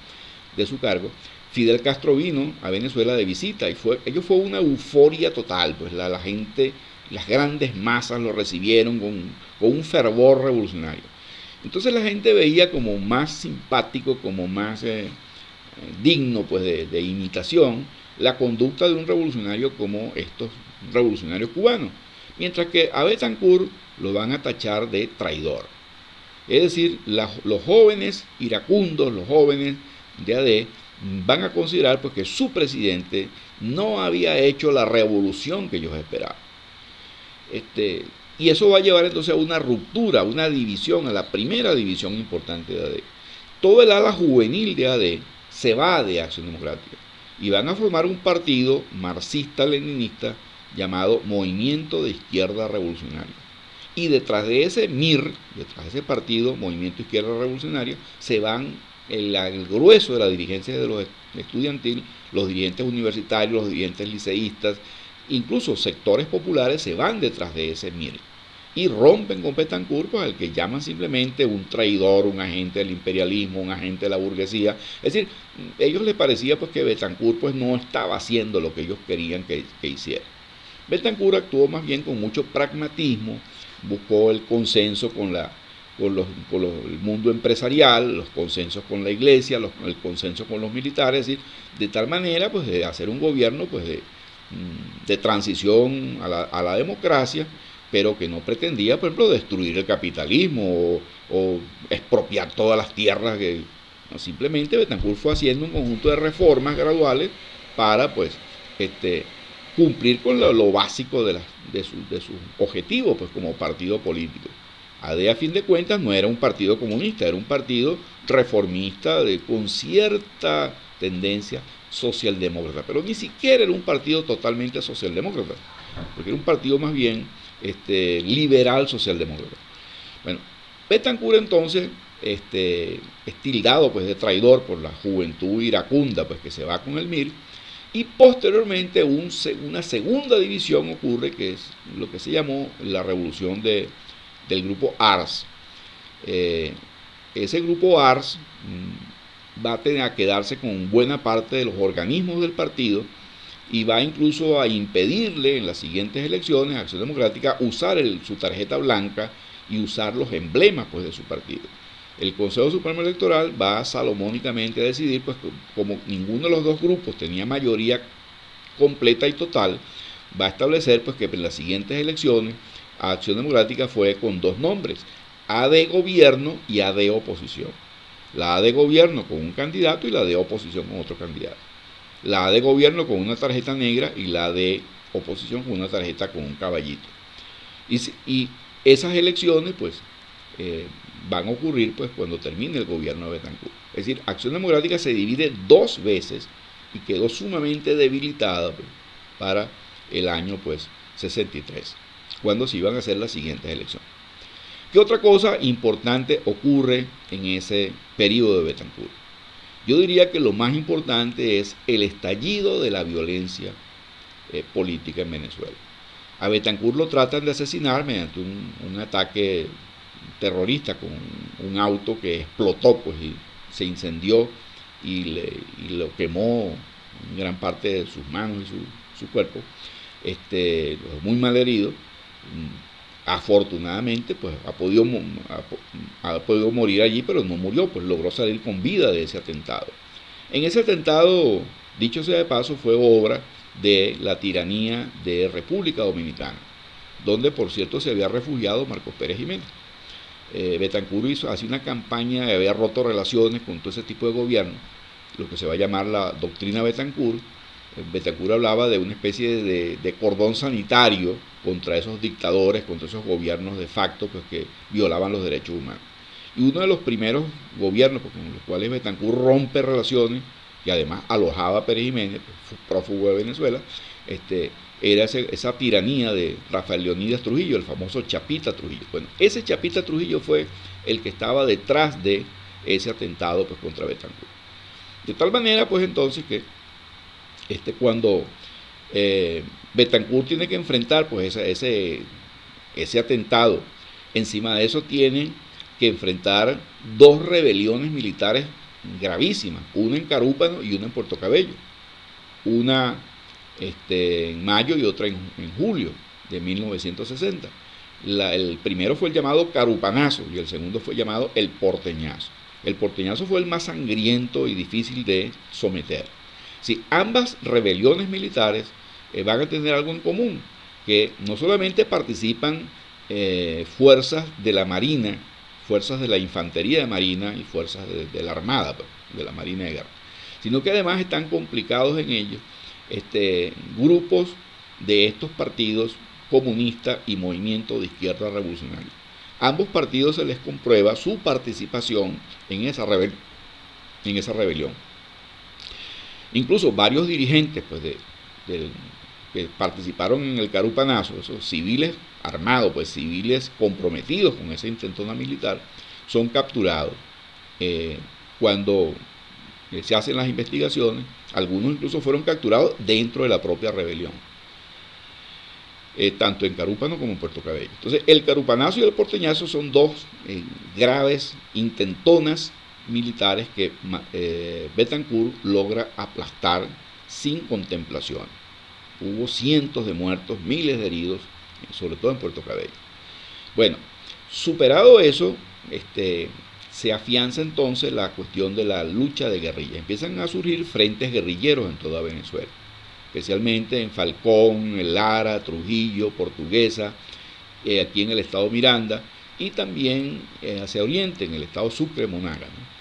de su cargo, Fidel Castro vino a Venezuela de visita y ello fue una euforia total, pues la gente, las grandes masas lo recibieron con un fervor revolucionario. Entonces la gente veía como más simpático, como más digno pues de imitación la conducta de un revolucionario como estos revolucionarios cubanos, mientras que a Betancourt lo van a tachar de traidor. Es decir, los jóvenes iracundos, los jóvenes de AD, van a considerar pues, que su presidente no había hecho la revolución que ellos esperaban. Y eso va a llevar entonces a una ruptura, a una división, a la primera división importante de AD. Todo el ala juvenil de AD se va de Acción Democrática y van a formar un partido marxista-leninista llamado Movimiento de Izquierda Revolucionaria. Y detrás de ese MIR, detrás de ese partido, Movimiento Izquierda Revolucionaria, se van el grueso de la dirigencia de los estudiantil, los dirigentes universitarios, los dirigentes liceístas, incluso sectores populares se van detrás de ese MIR y rompen con Betancourt, pues, al que llaman simplemente un traidor, un agente del imperialismo, un agente de la burguesía. Es decir, a ellos les parecía pues, que Betancourt pues, no estaba haciendo lo que ellos querían que hiciera. Betancourt actuó más bien con mucho pragmatismo, buscó el consenso con el mundo empresarial, los consensos con la iglesia, el consenso con los militares, es decir, de tal manera pues, de hacer un gobierno pues, de transición a la democracia, pero que no pretendía, por ejemplo, destruir el capitalismo o expropiar todas las tierras. No, simplemente Bettencourt fue haciendo un conjunto de reformas graduales para, pues, cumplir con lo básico de sus objetivos, pues, como partido político. AD, a fin de cuentas, no era un partido comunista, era un partido reformista con cierta tendencia socialdemócrata, pero ni siquiera era un partido totalmente socialdemócrata, porque era un partido más bien liberal socialdemócrata. Bueno, Bettencourt entonces es tildado, pues, de traidor por la juventud iracunda, pues, que se va con el MIR, y posteriormente una segunda división ocurre, que es lo que se llamó la revolución del grupo ARS. Ese grupo ARS va a tener que quedarse con buena parte de los organismos del partido y va incluso a impedirle en las siguientes elecciones a Acción Democrática usar su tarjeta blanca y usar los emblemas, pues, de su partido. El Consejo Supremo Electoral va salomónicamente a decidir, pues, como ninguno de los dos grupos tenía mayoría completa y total, va a establecer, pues, que en las siguientes elecciones Acción Democrática fue con dos nombres: AD Gobierno y AD Oposición. La AD Gobierno con un candidato y la AD Oposición con otro candidato. La AD Gobierno con una tarjeta negra y la AD Oposición con una tarjeta con un caballito. Y esas elecciones, pues, van a ocurrir, pues, cuando termine el gobierno de Bettencourt. Es decir, Acción Democrática se divide dos veces y quedó sumamente debilitada, pues, para el año, pues, 63, cuando se iban a hacer las siguientes elecciones. ¿Qué otra cosa importante ocurre en ese periodo de Bettencourt? Yo diría que lo más importante es el estallido de la violencia política en Venezuela. A Bettencourt lo tratan de asesinar mediante un ataque terrorista con un auto que explotó, pues, y se incendió y lo quemó en gran parte de sus manos y su cuerpo, muy mal herido. Afortunadamente, pues, ha podido morir allí, pero no murió, pues logró salir con vida de ese atentado. En ese atentado, dicho sea de paso, fue obra de la tiranía de República Dominicana, donde, por cierto, se había refugiado Marcos Pérez Jiménez. Bettencourt hace una campaña, había roto relaciones con todo ese tipo de gobierno, lo que se va a llamar la doctrina Bettencourt. Bettencourt hablaba de una especie de cordón sanitario contra esos dictadores, contra esos gobiernos de facto, pues, que violaban los derechos humanos. Y uno de los primeros gobiernos, pues, con los cuales Bettencourt rompe relaciones y además alojaba a Pérez Jiménez, pues, prófugo de Venezuela, era esa tiranía de Rafael Leónidas Trujillo, el famoso Chapita Trujillo. Bueno, ese Chapita Trujillo fue el que estaba detrás de ese atentado, pues, contra Bettencourt. De tal manera, pues, entonces, que cuando Bettencourt tiene que enfrentar, pues, ese atentado, encima de eso tiene que enfrentar dos rebeliones militares gravísimas, una en Carúpano y una en Puerto Cabello, una en mayo y otra en julio de 1960. El primero fue el llamado Carupanazo y el segundo fue llamado el Porteñazo. El Porteñazo fue el más sangriento y difícil de someter. Si ambas rebeliones militares van a tener algo en común, que no solamente participan fuerzas de la Marina, fuerzas de la Infantería de Marina y fuerzas de la Armada, pues, de la Marina de Guerra, sino que además están complicados en ellos grupos de estos partidos comunistas y movimiento de izquierda revolucionaria. Ambos partidos se les comprueba su participación en esa rebelión. Incluso varios dirigentes, pues, que participaron en el Carupanazo, esos civiles armados, pues, civiles comprometidos con esa intentona militar, son capturados. Cuando se hacen las investigaciones, algunos incluso fueron capturados dentro de la propia rebelión, tanto en Carúpano como en Puerto Cabello. Entonces, el Carupanazo y el Porteñazo son dos graves intentonas militares que Bettencourt logra aplastar sin contemplación. Hubo cientos de muertos, miles de heridos, sobre todo en Puerto Cabello. Bueno, superado eso, se afianza entonces la cuestión de la lucha de guerrilla. Empiezan a surgir frentes guerrilleros en toda Venezuela, especialmente en Falcón, en Lara, Trujillo, Portuguesa, aquí en el estado Miranda, y también hacia oriente, en el estado Sucre, Monaga, ¿no?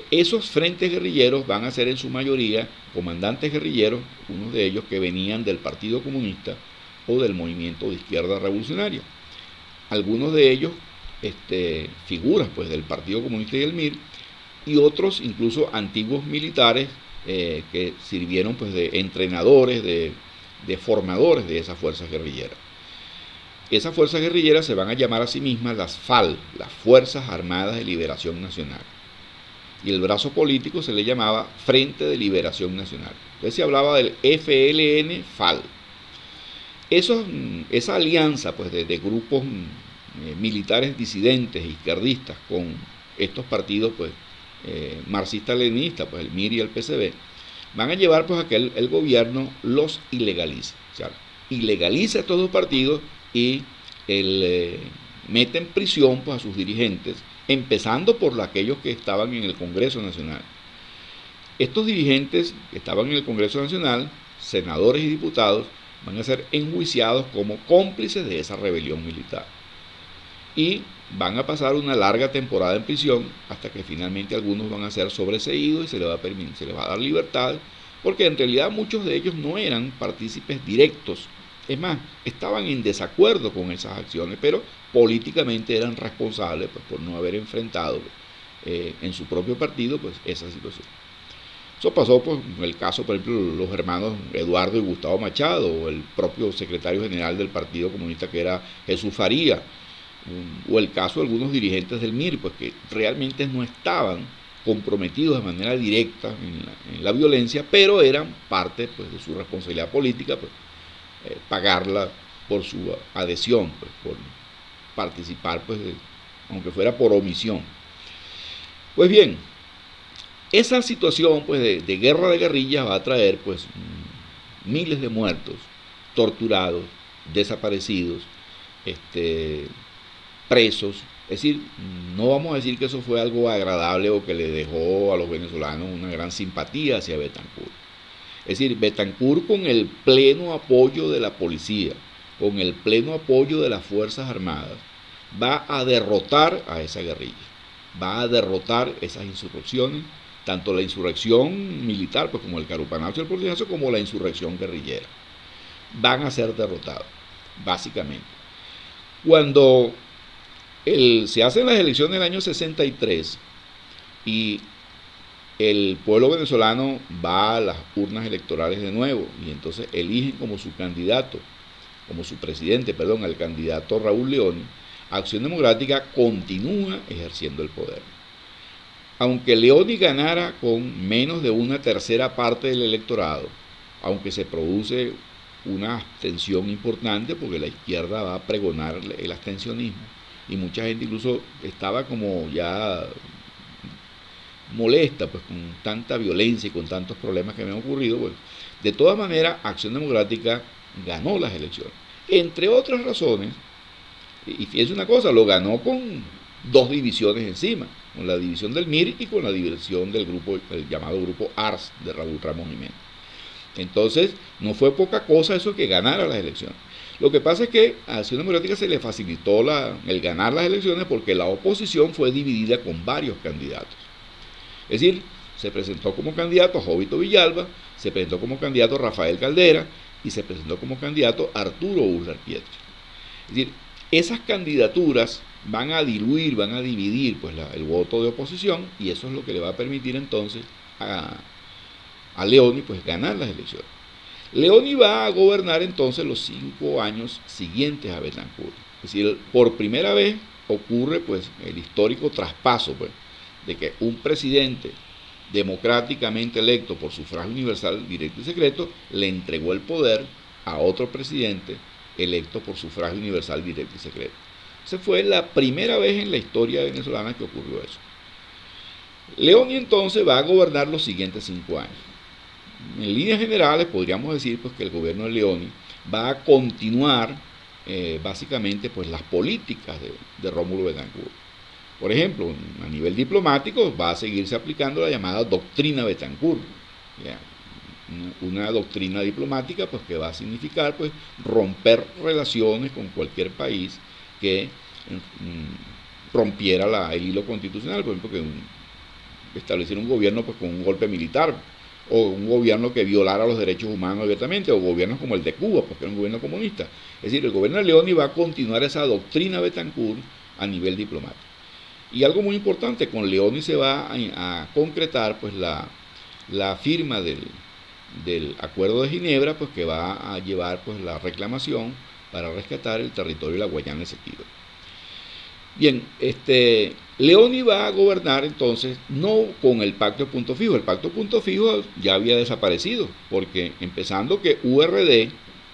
Esos frentes guerrilleros van a ser en su mayoría comandantes guerrilleros, unos de ellos que venían del Partido Comunista o del movimiento de izquierda revolucionaria. Algunos de ellos figuras pues del Partido Comunista y del MIR, y otros incluso antiguos militares que sirvieron pues de entrenadores, de formadores de esas fuerzas guerrilleras. Esas fuerzas guerrilleras se van a llamar a sí mismas las FAL, las Fuerzas Armadas de Liberación Nacional. Y el brazo político se le llamaba Frente de Liberación Nacional. Entonces se hablaba del FLN-FAL. Esa alianza pues, de grupos militares disidentes, izquierdistas, con estos partidos pues, marxista-leninistas, pues, el MIR y el PCB, van a llevar pues, a que el gobierno los ilegalice. O sea, ilegaliza estos dos partidos y mete en prisión pues, a sus dirigentes, empezando por aquellos que estaban en el Congreso Nacional. Estos dirigentes que estaban en el Congreso Nacional, senadores y diputados, van a ser enjuiciados como cómplices de esa rebelión militar. Y van a pasar una larga temporada en prisión hasta que finalmente algunos van a ser sobreseídos y se les va a dar libertad, porque en realidad muchos de ellos no eran partícipes directos. Es más, estaban en desacuerdo con esas acciones, pero políticamente eran responsables pues, por no haber enfrentado en su propio partido pues, esa situación. Eso pasó pues, en el caso, por ejemplo, los hermanos Eduardo y Gustavo Machado, o el propio secretario general del Partido Comunista que era Jesús Faría, o el caso de algunos dirigentes del MIR, pues que realmente no estaban comprometidos de manera directa en la violencia, pero eran parte pues, de su responsabilidad política, pues, pagarla por su adhesión, pues, por participar, pues, aunque fuera por omisión. Pues bien, esa situación pues, de guerra de guerrillas va a traer pues, miles de muertos, torturados, desaparecidos, presos. Es decir, no vamos a decir que eso fue algo agradable o que le dejó a los venezolanos una gran simpatía hacia Betancourt. Es decir, Betancourt, con el pleno apoyo de la policía, con el pleno apoyo de las Fuerzas Armadas, va a derrotar a esa guerrilla, va a derrotar esas insurrecciones, tanto la insurrección militar pues, como el carupanazo y el porcinazo, como la insurrección guerrillera. Van a ser derrotados, básicamente. Cuando se hacen las elecciones del año 63 y el pueblo venezolano va a las urnas electorales de nuevo y entonces eligen como su candidato, como su presidente, perdón, al candidato Raúl Leoni, Acción Democrática continúa ejerciendo el poder. Aunque Leoni ganara con menos de una tercera parte del electorado, aunque se produce una abstención importante porque la izquierda va a pregonar el abstencionismo y mucha gente incluso estaba como ya molesta pues con tanta violencia y con tantos problemas que me han ocurrido, pues, de todas maneras Acción Democrática ganó las elecciones, entre otras razones, y fíjense una cosa, lo ganó con dos divisiones encima, con la división del MIR y con la división del grupo, el llamado grupo ARS de Raúl Ramos Jiménez. Entonces, no fue poca cosa eso que ganara las elecciones. Lo que pasa es que a Acción Democrática se le facilitó el ganar las elecciones porque la oposición fue dividida con varios candidatos. Es decir, se presentó como candidato Jovito Villalba, se presentó como candidato Rafael Caldera y se presentó como candidato Arturo Uslar Pietri. Es decir, esas candidaturas van a diluir, van a dividir pues, el voto de oposición y eso es lo que le va a permitir entonces a Leoni pues, ganar las elecciones. Leoni va a gobernar entonces los 5 años siguientes a Betancourt. Es decir, por primera vez ocurre pues, el histórico traspaso pues, de que un presidente democráticamente electo por sufragio universal, directo y secreto, le entregó el poder a otro presidente electo por sufragio universal, directo y secreto. Esa fue la primera vez en la historia venezolana que ocurrió eso. Leoni entonces va a gobernar los siguientes 5 años. En líneas generales podríamos decir pues, que el gobierno de Leoni va a continuar básicamente pues, las políticas de Rómulo Betancourt. Por ejemplo, a nivel diplomático va a seguirse aplicando la llamada doctrina Betancourt, ¿ya? Una doctrina diplomática pues, que va a significar pues, romper relaciones con cualquier país que rompiera el hilo constitucional, por ejemplo, que estableciera un gobierno pues con un golpe militar, o un gobierno que violara los derechos humanos abiertamente, o gobiernos como el de Cuba, porque era un gobierno comunista. Es decir, el gobierno de Leoni va a continuar esa doctrina Betancourt a nivel diplomático. Y algo muy importante, con Leoni se va a concretar pues la firma del Acuerdo de Ginebra, pues que va a llevar pues la reclamación para rescatar el territorio de la Guayana Esequiba. Bien, Leoni va a gobernar entonces no con el pacto de punto fijo. El pacto de punto fijo ya había desaparecido, porque empezando que URD,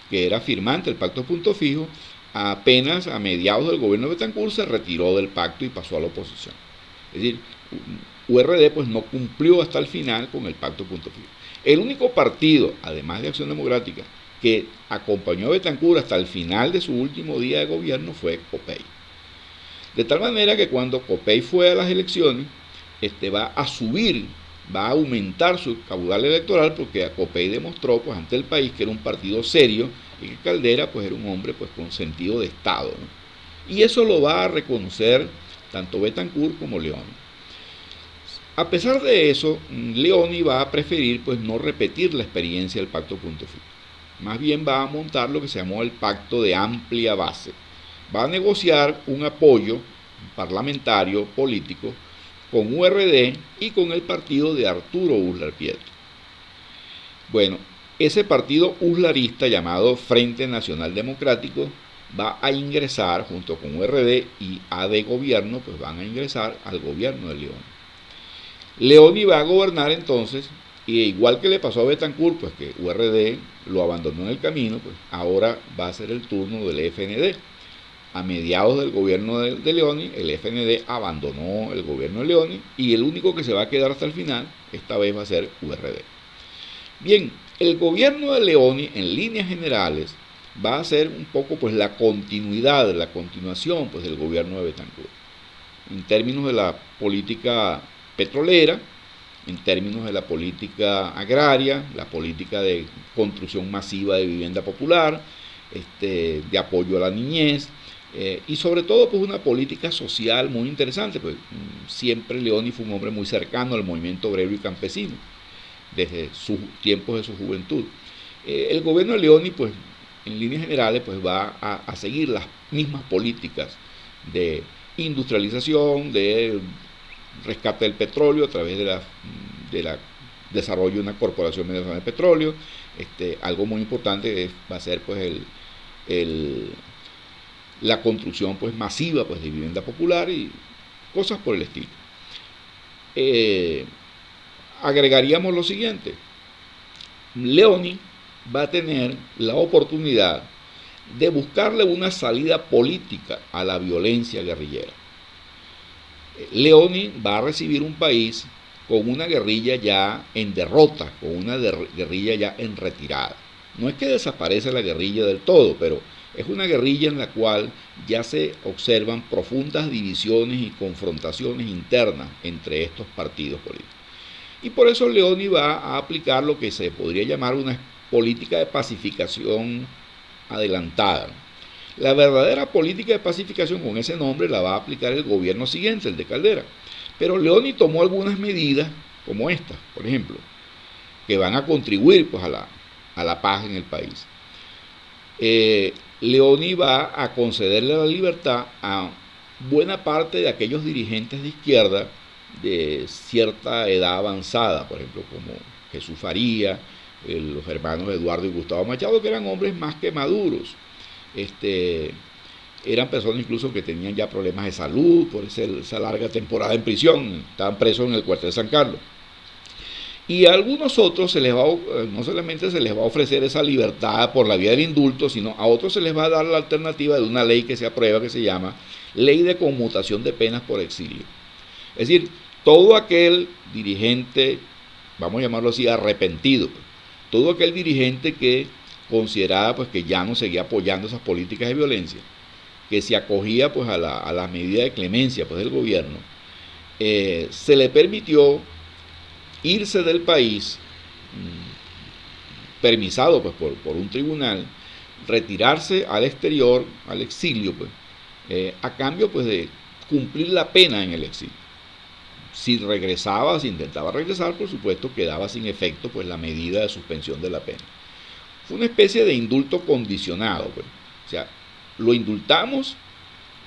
que era firmante del pacto de punto fijo, apenas a mediados del gobierno de Betancourt se retiró del pacto y pasó a la oposición. Es decir, URD pues no cumplió hasta el final con el pacto de punto fijo. El único partido, además de Acción Democrática, que acompañó a Betancourt hasta el final de su último día de gobierno fue COPEI. De tal manera que cuando COPEI fue a las elecciones, va a subir, va a aumentar su caudal electoral, porque COPEI demostró pues ante el país que era un partido serio y que Caldera pues era un hombre pues con sentido de Estado, ¿no? Y eso lo va a reconocer tanto Betancourt como Leoni. A pesar de eso, Leoni va a preferir pues no repetir la experiencia del pacto punto fijo. Más bien va a montar lo que se llamó el pacto de amplia base. Va a negociar un apoyo parlamentario, político, con URD y con el partido de Arturo Uslar Prieto. Bueno, ese partido uslarista llamado Frente Nacional Democrático va a ingresar junto con URD y AD Gobierno, pues van a ingresar al gobierno de Leoni. Leoni va a gobernar entonces, y igual que le pasó a Betancourt, pues que URD lo abandonó en el camino, pues ahora va a ser el turno del FND. A mediados del gobierno de Leoni, el FND abandonó el gobierno de Leoni y el único que se va a quedar hasta el final, esta vez va a ser URD. Bien, el gobierno de Leoni, en líneas generales, va a ser un poco pues la continuidad, la continuación pues del gobierno de Betancourt. En términos de la política petrolera, en términos de la política agraria, la política de construcción masiva de vivienda popular, de apoyo a la niñez, y sobre todo pues una política social muy interesante, pues siempre Leoni fue un hombre muy cercano al movimiento obrero y campesino desde sus tiempos de su juventud. El gobierno de Leoni pues en líneas generales pues va a seguir las mismas políticas de industrialización, de rescate del petróleo a través de la desarrollo de una corporación venezolana de petróleo. Algo muy importante va a ser pues la construcción pues masiva pues de vivienda popular y cosas por el estilo. Agregaríamos lo siguiente: Leoni va a tener la oportunidad de buscarle una salida política a la violencia guerrillera. Leoni va a recibir un país con una guerrilla ya en derrota, con una guerrilla ya en retirada. No es que desaparece la guerrilla del todo, pero es una guerrilla en la cual ya se observan profundas divisiones y confrontaciones internas entre estos partidos políticos. Y por eso Leoni va a aplicar lo que se podría llamar una política de pacificación adelantada. La verdadera política de pacificación con ese nombre la va a aplicar el gobierno siguiente, el de Caldera. Pero Leoni tomó algunas medidas como esta, por ejemplo, que van a contribuir pues, a la paz en el país. Leoni va a concederle la libertad a buena parte de aquellos dirigentes de izquierda de cierta edad avanzada, por ejemplo, como Jesús Faría, los hermanos Eduardo y Gustavo Machado, que eran hombres más que maduros. Eran personas incluso que tenían ya problemas de salud por esa larga temporada en prisión, estaban presos en el cuartel de San Carlos. Y a algunos otros no solamente se les va a ofrecer esa libertad por la vía del indulto, sino a otros se les va a dar la alternativa de una ley que se aprueba que se llama Ley de Conmutación de Penas por Exilio. Es decir, todo aquel dirigente, vamos a llamarlo así, arrepentido, todo aquel dirigente que consideraba pues que ya no seguía apoyando esas políticas de violencia, que se acogía pues a las medidas de clemencia pues del gobierno, se le permitió irse del país, permisado pues por un tribunal, retirarse al exterior, al exilio pues, a cambio pues de cumplir la pena en el exilio. Si regresaba, si intentaba regresar, por supuesto quedaba sin efecto pues la medida de suspensión de la pena. Fue una especie de indulto condicionado, pues. O sea, lo indultamos,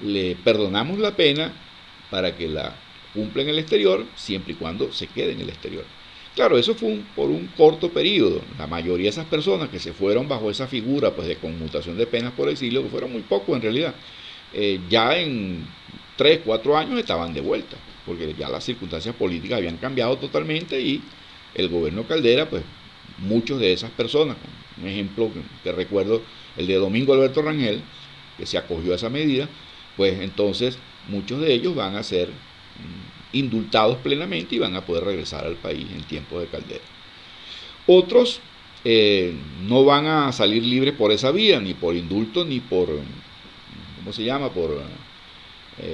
le perdonamos la pena para que la cumpla en el exterior, siempre y cuando se quede en el exterior. Claro, eso fue por un corto periodo. La mayoría de esas personas que se fueron bajo esa figura pues, de conmutación de penas por exilio, que fueron muy pocos en realidad, ya en 3, 4 años estaban de vuelta, porque ya las circunstancias políticas habían cambiado totalmente y el gobierno Caldera, pues muchos de esas personas, un ejemplo que recuerdo, el de Domingo Alberto Rangel, que se acogió a esa medida, pues entonces muchos de ellos van a ser indultados plenamente y van a poder regresar al país en tiempos de Caldera. Otros no van a salir libres por esa vía, ni por indulto, ni por, ¿cómo se llama?, por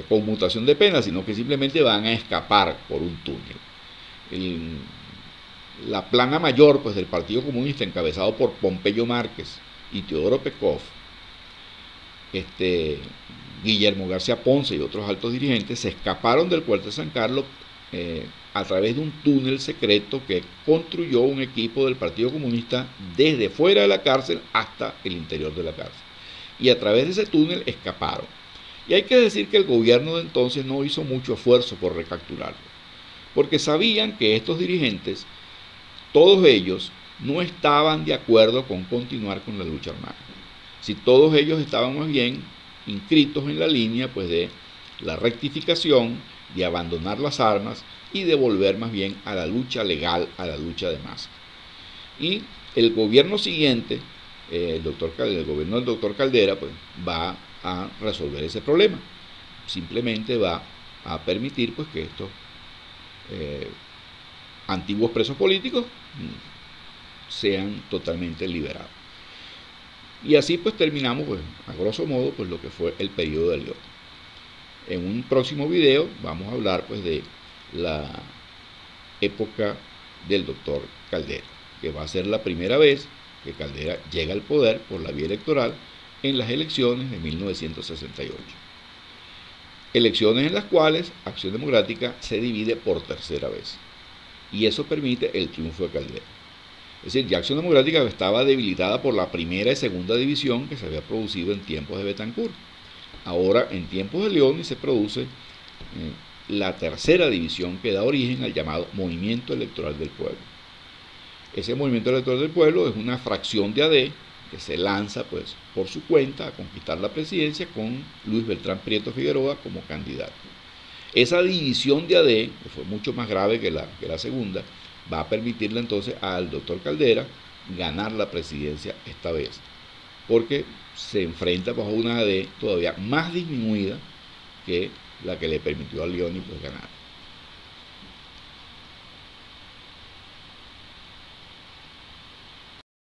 conmutación de pena, sino que simplemente van a escapar por un túnel. La plana mayor pues, del Partido Comunista, encabezado por Pompeyo Márquez y Teodoro Pekov, Guillermo García Ponce y otros altos dirigentes se escaparon del cuartel San Carlos a través de un túnel secreto que construyó un equipo del Partido Comunista desde fuera de la cárcel hasta el interior de la cárcel. Y a través de ese túnel escaparon. Y hay que decir que el gobierno de entonces no hizo mucho esfuerzo por recapturarlo, porque sabían que estos dirigentes, todos ellos, no estaban de acuerdo con continuar con la lucha armada. Si todos ellos estaban más bien inscritos en la línea pues de la rectificación, de abandonar las armas y de volver más bien a la lucha legal, a la lucha de masa. Y el gobierno siguiente, el gobierno del doctor Caldera, pues va a resolver ese problema. Simplemente va a permitir pues que estos antiguos presos políticos sean totalmente liberados. Y así pues terminamos pues, a grosso modo pues lo que fue el periodo de León. En un próximo video vamos a hablar pues de la época del doctor Caldera, que va a ser la primera vez que Caldera llega al poder por la vía electoral en las elecciones de 1968. Elecciones en las cuales Acción Democrática se divide por tercera vez. Y eso permite el triunfo de Caldera. Es decir, ya Acción Democrática estaba debilitada por la primera y segunda división que se había producido en tiempos de Betancourt. Ahora, en tiempos de León, se produce la tercera división que da origen al llamado Movimiento Electoral del Pueblo. Ese Movimiento Electoral del Pueblo es una fracción de AD que se lanza pues, por su cuenta a conquistar la presidencia con Luis Beltrán Prieto Figueroa como candidato. Esa división de AD, que fue mucho más grave que la segunda, va a permitirle entonces al doctor Caldera ganar la presidencia esta vez, porque se enfrenta bajo una AD todavía más disminuida que la que le permitió a Leoni pues ganar.